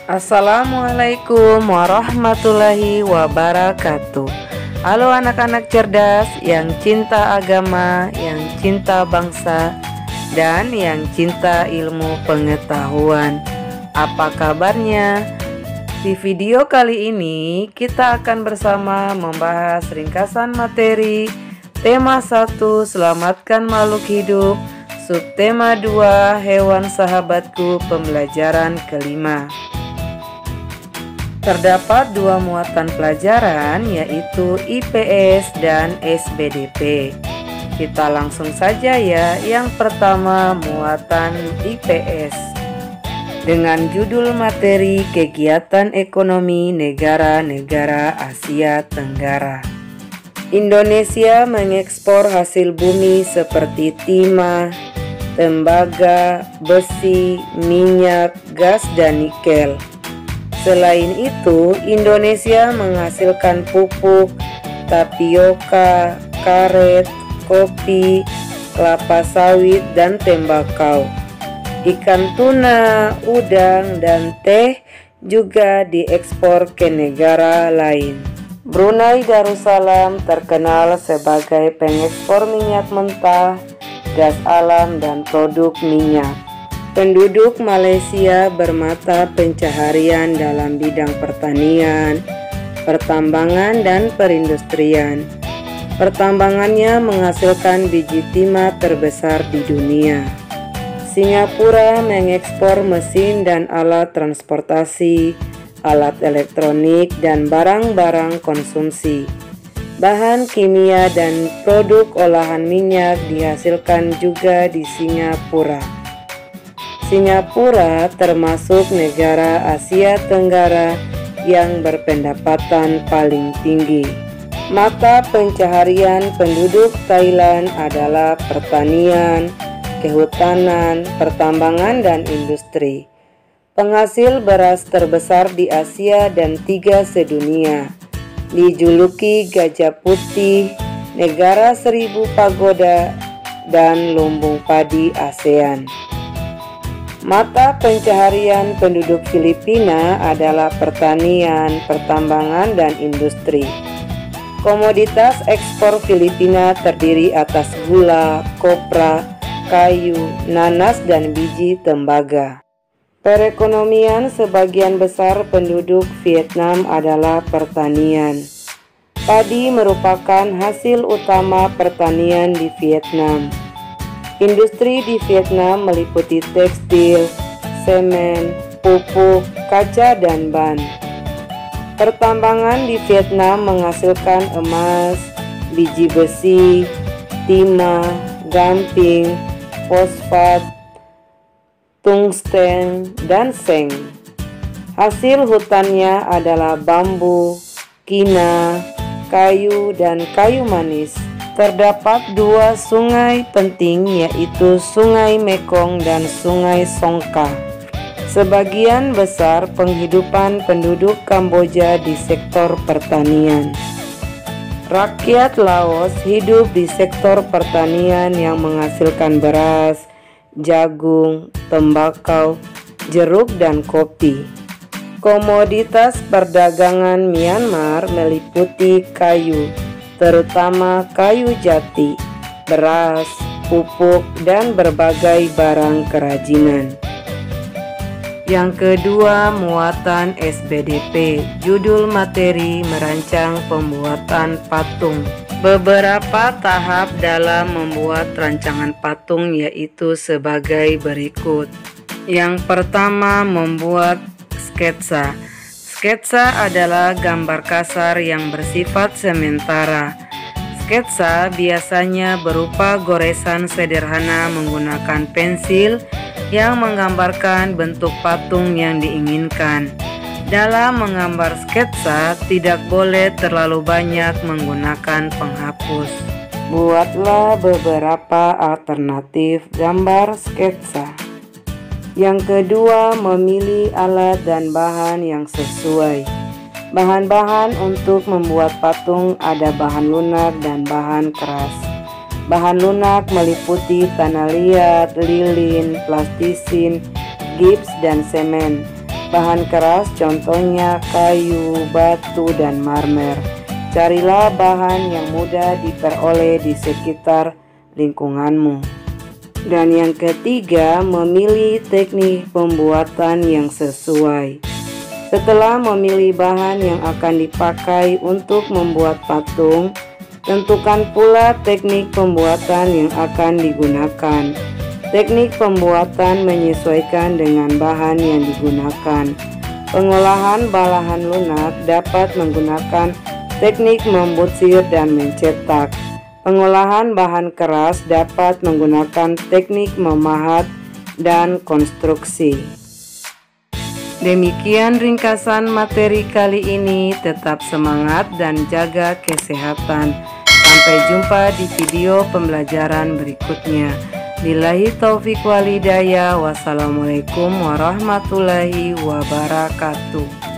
Assalamualaikum warahmatullahi wabarakatuh. Halo anak-anak cerdas yang cinta agama, yang cinta bangsa, dan yang cinta ilmu pengetahuan. Apa kabarnya? Di video kali ini kita akan bersama membahas ringkasan materi tema 1 Selamatkan makhluk hidup, subtema 2 Hewan sahabatku, pembelajaran kelima. Terdapat dua muatan pelajaran, yaitu IPS dan SBDP. Kita langsung saja ya. Yang pertama, muatan IPS dengan judul materi Kegiatan Ekonomi Negara-negara Asia Tenggara. Indonesia mengekspor hasil bumi seperti timah, tembaga, besi, minyak, gas, dan nikel. Selain itu, Indonesia menghasilkan pupuk, tapioka, karet, kopi, kelapa sawit, dan tembakau. Ikan tuna, udang, dan teh juga diekspor ke negara lain. Brunei Darussalam terkenal sebagai pengekspor minyak mentah, gas alam, dan produk minyak. Penduduk Malaysia bermata pencaharian dalam bidang pertanian, pertambangan, dan perindustrian. Pertambangannya menghasilkan biji timah terbesar di dunia. Singapura mengekspor mesin dan alat transportasi, alat elektronik, dan barang-barang konsumsi. Bahan kimia dan produk olahan minyak dihasilkan juga di Singapura. Singapura termasuk negara Asia Tenggara yang berpendapatan paling tinggi. Mata pencaharian penduduk Thailand adalah pertanian, kehutanan, pertambangan, dan industri. Penghasil beras terbesar di Asia dan 3 sedunia. Dijuluki Gajah Putih, negara 1000 pagoda, dan lumbung padi ASEAN. Mata pencaharian penduduk Filipina adalah pertanian, pertambangan, dan industri. Komoditas ekspor Filipina terdiri atas gula, kopra, kayu, nanas, dan biji tembaga. Perekonomian sebagian besar penduduk Vietnam adalah pertanian. Padi merupakan hasil utama pertanian di Vietnam. Industri di Vietnam meliputi tekstil, semen, pupuk, kaca, dan ban. Pertambangan di Vietnam menghasilkan emas, biji besi, timah, gamping, fosfat, tungsten, dan seng. Hasil hutannya adalah bambu, kina, kayu, dan kayu manis. Terdapat 2 sungai penting, yaitu Sungai Mekong dan Sungai Songkha. Sebagian besar penghidupan penduduk Kamboja di sektor pertanian. Rakyat Laos hidup di sektor pertanian yang menghasilkan beras, jagung, tembakau, jeruk, dan kopi. Komoditas perdagangan Myanmar meliputi kayu, terutama kayu jati, beras, pupuk, dan berbagai barang kerajinan. Yang kedua, muatan SBDP. Judul materi merancang pembuatan patung. Beberapa tahap dalam membuat rancangan patung yaitu sebagai berikut. Yang pertama, membuat sketsa. Sketsa adalah gambar kasar yang bersifat sementara. Sketsa biasanya berupa goresan sederhana menggunakan pensil yang menggambarkan bentuk patung yang diinginkan. Dalam menggambar sketsa, tidak boleh terlalu banyak menggunakan penghapus. Buatlah beberapa alternatif gambar sketsa. Yang kedua, memilih alat dan bahan yang sesuai. Bahan-bahan untuk membuat patung ada bahan lunak dan bahan keras. Bahan lunak meliputi tanah liat, lilin, plastisin, gips, dan semen. Bahan keras contohnya kayu, batu, dan marmer. Carilah bahan yang mudah diperoleh di sekitar lingkunganmu. Dan yang ketiga, memilih teknik pembuatan yang sesuai. Setelah memilih bahan yang akan dipakai untuk membuat patung, tentukan pula teknik pembuatan yang akan digunakan. Teknik pembuatan menyesuaikan dengan bahan yang digunakan. Pengolahan balahan lunak dapat menggunakan teknik membutsir dan mencetak. Pengolahan bahan keras dapat menggunakan teknik memahat dan konstruksi. Demikian ringkasan materi kali ini. Tetap semangat dan jaga kesehatan. Sampai jumpa di video pembelajaran berikutnya. Billahi taufik wal hidayah. Wassalamualaikum warahmatullahi wabarakatuh.